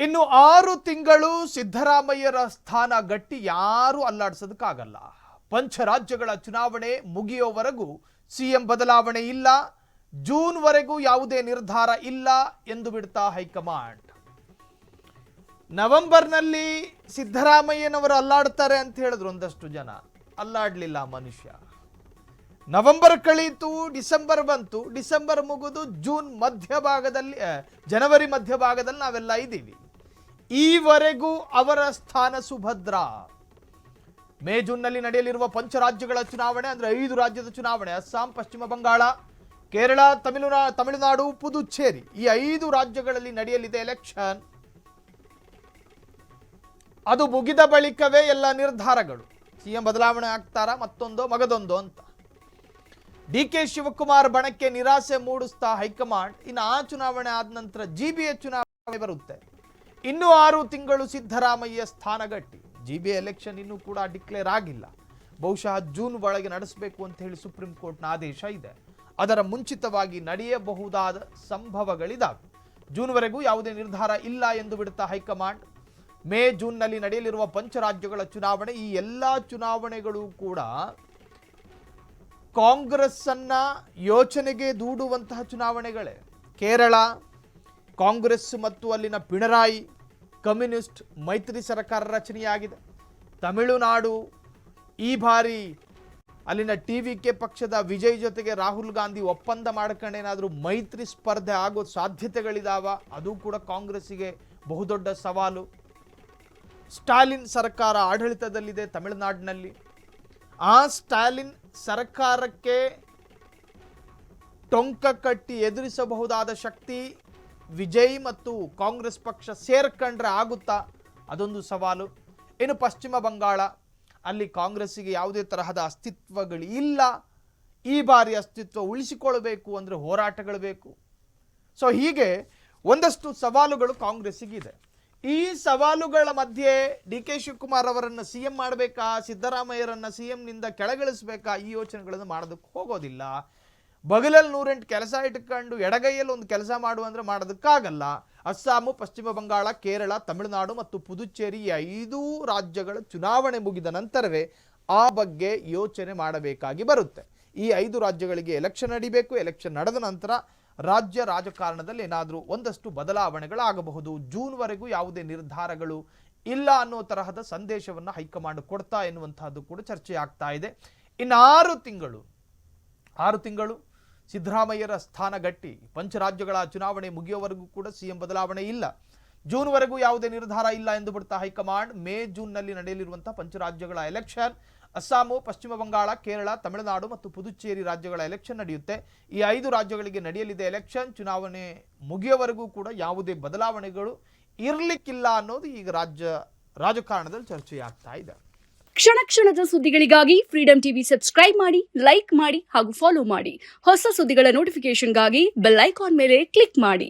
ಇನ್ನು 6 ತಿಂಗಳು ಸಿದ್ದರಾಮಯ್ಯರ ಸ್ಥಾನ ಗಟ್ಟಿ ಯಾರು ಅಲ್ಲಾಡಿಸೋದಕ್ಕಾಗಲ್ಲ. ಪಂಚರಾಜ್ಯಗಳ ಚುನಾವಣೆ ಮುಗಿಯೋವರೆಗೂ ಸಿಎಂ ಬದಲಾವಣೆ ಇಲ್ಲ, ಜೂನ್ ವರೆಗೂ ಯಾವುದೇ ನಿರ್ಧಾರ ಇಲ್ಲ ಎಂದು ಬಿಡ್ತಾ ಹೈಕಮಾಂಡ್. ನವೆಂಬರ್ನಲ್ಲಿ ಸಿದ್ದರಾಮಯ್ಯನವರು ಅಲ್ಲಾಡ್ತಾರೆ ಅಂತ ಹೇಳಿದ್ರು ಒಂದಷ್ಟು ಜನ. ಅಲ್ಲಾಡ್ಲಿಲ್ಲ ಮನುಷ್ಯ. ನವೆಂಬರ್ ಕಳೀತು, ಡಿಸೆಂಬರ್ ಬಂತು, ಡಿಸೆಂಬರ್ ಮುಗಿದು ಜೂನ್ ಮಧ್ಯಭಾಗದಲ್ಲಿ ಜನವರಿ ಮಧ್ಯಭಾಗದಲ್ಲಿ ನಾವೆಲ್ಲ ಇದ್ದೀವಿ. ಈವರೆಗೂ ಅವರ ಸ್ಥಾನ ಸುಭದ್ರ. ಮೇ ಜೂನ್ನಲ್ಲಿ ನಡೆಯಲಿರುವ ಪಂಚರಾಜ್ಯಗಳ ಚುನಾವಣೆ ಅಂದ್ರೆ 5 ರಾಜ್ಯದ ಚುನಾವಣೆ, ಅಸ್ಸಾಂ, ಪಶ್ಚಿಮ ಬಂಗಾಳ, ಕೇರಳ, ತಮಿಳುನಾಡು, ಪುದುಚೇರಿ, ಈ 5 ರಾಜ್ಯಗಳಲ್ಲಿ ನಡೆಯಲಿದೆ ಎಲೆಕ್ಷನ್. ಅದು ಮುಗಿದ ಬಳಿಕವೇ ಎಲ್ಲ ನಿರ್ಧಾರಗಳು. ಸಿಎಂ ಬದಲಾವಣೆ ಆಗ್ತಾರಾ, ಮತ್ತೊಂದೋ ಮಗದೊಂದೋ ಅಂತ. ಡಿಕೆ ಶಿವಕುಮಾರ್ ಬಣಕ್ಕೆ ನಿರಾಸೆ ಮೂಡಿಸ್ತಾ ಹೈಕಮಾಂಡ್. ಇನ್ನು ಆ ಚುನಾವಣೆ ಆದ ನಂತರ ಜಿಬಿಎ ಚುನಾವಣೆ ಬರುತ್ತೆ. ಇನ್ನು 6 ತಿಂಗಳು ಸಿದ್ದರಾಮಯ್ಯ ಸ್ಥಾನಗಟ್ಟಿ. ಜಿಬಿಎ ಎಲೆಕ್ಷನ್ ಇನ್ನೂ ಕೂಡ ಡಿಕ್ಲೇರ್ ಆಗಿಲ್ಲ. ಬಹುಶಃ ಜೂನ್ ಒಳಗೆ ನಡೆಸಬೇಕು ಅಂತ ಹೇಳಿ ಸುಪ್ರೀಂ ಕೋರ್ಟ್ನ ಆದೇಶ ಇದೆ. ಅದರ ಮುಂಚಿತವಾಗಿ ನಡೆಯಬಹುದಾದ ಸಂಭವಗಳಿದಾವೆ. ಜೂನ್ವರೆಗೂ ಯಾವುದೇ ನಿರ್ಧಾರ ಇಲ್ಲ ಎಂದು ಬಿಡುತ್ತಾ ಹೈಕಮಾಂಡ್. ಮೇ ಜೂನ್ನಲ್ಲಿ ನಡೆಯಲಿರುವ ಪಂಚರಾಜ್ಯಗಳ ಚುನಾವಣೆ, ಈ ಎಲ್ಲ ಚುನಾವಣೆಗಳು ಕೂಡ ಕಾಂಗ್ರೆಸ್ ಅನ್ನ ಯೋಚನೆಗೆ ದೂಡುವಂತಹ ಚುನಾವಣೆಗಳೇ. ಕೇರಳ ಕಾಂಗ್ರೆಸ್ ಮತ್ತು ಅಲ್ಲಿನ ಪಿಣರಾಯಿ ಕಮ್ಯುನಿಸ್ಟ್ ಮೈತ್ರಿ ಸರ್ಕಾರ ರಚನೆಯಾಗಿದೆ. ತಮಿಳುನಾಡು ಈ ಬಾರಿ ಅಲ್ಲಿನ ಟಿವಿಕೆ ಪಕ್ಷದ ವಿಜಯ್ ಜೊತೆಗೆ ರಾಹುಲ್ ಗಾಂಧಿ ಒಪ್ಪಂದ ಮಾಡ್ಕೊಂಡೇನಾದರೂ ಮೈತ್ರಿ ಸ್ಪರ್ಧೆ ಆಗೋ ಸಾಧ್ಯತೆಗಳಿದಾವ. ಅದು ಕೂಡ ಕಾಂಗ್ರೆಸ್ಸಿಗೆ ಬಹುದೊಡ್ಡ ಸವಾಲು. ಸ್ಟಾಲಿನ್ ಸರ್ಕಾರ ಆಡಳಿತದಲ್ಲಿದೆ ತಮಿಳುನಾಡಿನಲ್ಲಿ. ಆ ಸ್ಟಾಲಿನ್ ಸರ್ಕಾರಕ್ಕೆ ಟೊಂಕ ಕಟ್ಟಿ ಎದುರಿಸಬಹುದಾದ ಶಕ್ತಿ ವಿಜಯ್ ಮತ್ತು ಕಾಂಗ್ರೆಸ್ ಪಕ್ಷ ಸೇರ್ಕೊಂಡ್ರೆ ಆಗುತ್ತಾ, ಅದೊಂದು ಸವಾಲು. ಇನ್ನು ಪಶ್ಚಿಮ ಬಂಗಾಳ, ಅಲ್ಲಿ ಕಾಂಗ್ರೆಸ್ಸಿಗೆ ಯಾವುದೇ ತರಹದ ಅಸ್ತಿತ್ವಗಳು ಇಲ್ಲ. ಈ ಬಾರಿ ಅಸ್ತಿತ್ವ ಉಳಿಸಿಕೊಳ್ಳಬೇಕು ಅಂದರೆ ಹೋರಾಟಗಳು ಬೇಕು. ಸೊ ಹೀಗೆ ಒಂದಷ್ಟು ಸವಾಲುಗಳು ಕಾಂಗ್ರೆಸ್ಸಿಗಿದೆ. ಈ ಸವಾಲುಗಳ ಮಧ್ಯೆ ಡಿ ಕೆ ಶಿವಕುಮಾರ್ ಅವರನ್ನು ಸಿಎಂ ಮಾಡಬೇಕಾ, ಸಿದ್ದರಾಮಯ್ಯರನ್ನ ಸಿಎಂನಿಂದ ಕೆಳಗಿಳಿಸಬೇಕಾ, ಈ ಯೋಚನೆಗಳನ್ನು ಮಾಡೋದಕ್ಕೆ ಹೋಗೋದಿಲ್ಲ. ಬಗಲಲ್ಲಿ 108 ಕೆಲಸ ಇಟ್ಕೊಂಡು ಎಡಗೈಯಲ್ಲಿ ಒಂದು ಕೆಲಸ ಮಾಡುವಂದ್ರೆ ಮಾಡೋದಕ್ಕಾಗಲ್ಲ. ಅಸ್ಸಾಮು, ಪಶ್ಚಿಮ ಬಂಗಾಳ, ಕೇರಳ, ತಮಿಳುನಾಡು ಮತ್ತು ಪುದುಚೇರಿ, ಈ 5 ರಾಜ್ಯಗಳ ಚುನಾವಣೆ ಮುಗಿದ ನಂತರವೇ ಆ ಬಗ್ಗೆ ಯೋಚನೆ ಮಾಡಬೇಕಾಗಿ ಬರುತ್ತೆ. ಈ 5 ರಾಜ್ಯಗಳಿಗೆ ಎಲೆಕ್ಷನ್ ನಡಿಬೇಕು. ಎಲೆಕ್ಷನ್ ನಡೆದ ನಂತರ ರಾಜ್ಯ ರಾಜಕಾರಣದಲ್ಲಿ ಏನಾದರೂ ಒಂದಷ್ಟು ಬದಲಾವಣೆಗಳಾಗಬಹುದು. ಜೂನ್ವರೆಗೂ ಯಾವುದೇ ನಿರ್ಧಾರಗಳು ಇಲ್ಲ ಅನ್ನೋ ತರಹದ ಸಂದೇಶವನ್ನು ಹೈಕಮಾಂಡ್ ಕೊಡ್ತಾ ಎನ್ನುವಂತಹದ್ದು ಕೂಡ ಚರ್ಚೆ ಆಗ್ತಾ ಇದೆ. ಇನ್ನು 6 ತಿಂಗಳು ಸಿದ್ದರಾಮಯ್ಯರ ಸ್ಥಾನ ಗಟ್ಟಿ. ಪಂಚರಾಜ್ಯಗಳ ಚುನಾವಣೆ ಮುಗಿಯೋವರೆಗೂ ಕೂಡ ಸಿಎಂ ಬದಲಾವಣೆ ಇಲ್ಲ. ಜೂನ್ವರೆಗೂ ಯಾವುದೇ ನಿರ್ಧಾರ ಇಲ್ಲ ಎಂದು ಬಿಡ್ತಾ ಹೈಕಮಾಂಡ್. ಮೇ ಜೂನ್ನಲ್ಲಿ ನಡೆಯಲಿರುವಂತಹ ಪಂಚರಾಜ್ಯಗಳ ಎಲೆಕ್ಷನ್, ಅಸ್ಸಾಮು, ಪಶ್ಚಿಮ ಬಂಗಾಳ, ಕೇರಳ, ತಮಿಳುನಾಡು ಮತ್ತು ಪುದುಚೇರಿ ರಾಜ್ಯಗಳ ಎಲೆಕ್ಷನ್ ನಡೆಯುತ್ತೆ. ಈ 5 ರಾಜ್ಯಗಳಿಗೆ ನಡೆಯಲಿದೆ ಎಲೆಕ್ಷನ್. ಚುನಾವಣೆ ಮುಗಿಯೋವರೆಗೂ ಕೂಡ ಯಾವುದೇ ಬದಲಾವಣೆಗಳು ಇರಲಿಕ್ಕಿಲ್ಲ ಅನ್ನೋದು ಈಗ ರಾಜಕಾರಣದಲ್ಲಿ ಚರ್ಚೆಯಾಗ್ತಾ ಇದೆ. ಕ್ಷಣ ಕ್ಷಣದ ಸುದ್ದಿಗಳಿಗಾಗಿ ಫ್ರೀಡಂ ಟಿವಿ ಸಬ್ಸ್ಕ್ರೈಬ್ ಮಾಡಿ, ಲೈಕ್ ಮಾಡಿ ಹಾಗೂ ಫಾಲೋ ಮಾಡಿ. ಹೊಸ ಸುದ್ದಿಗಳ ನೋಟಿಫಿಕೇಶನ್ಗಾಗಿ ಬೆಲ್ ಐಕಾನ್ ಮೇಲೆ ಕ್ಲಿಕ್ ಮಾಡಿ.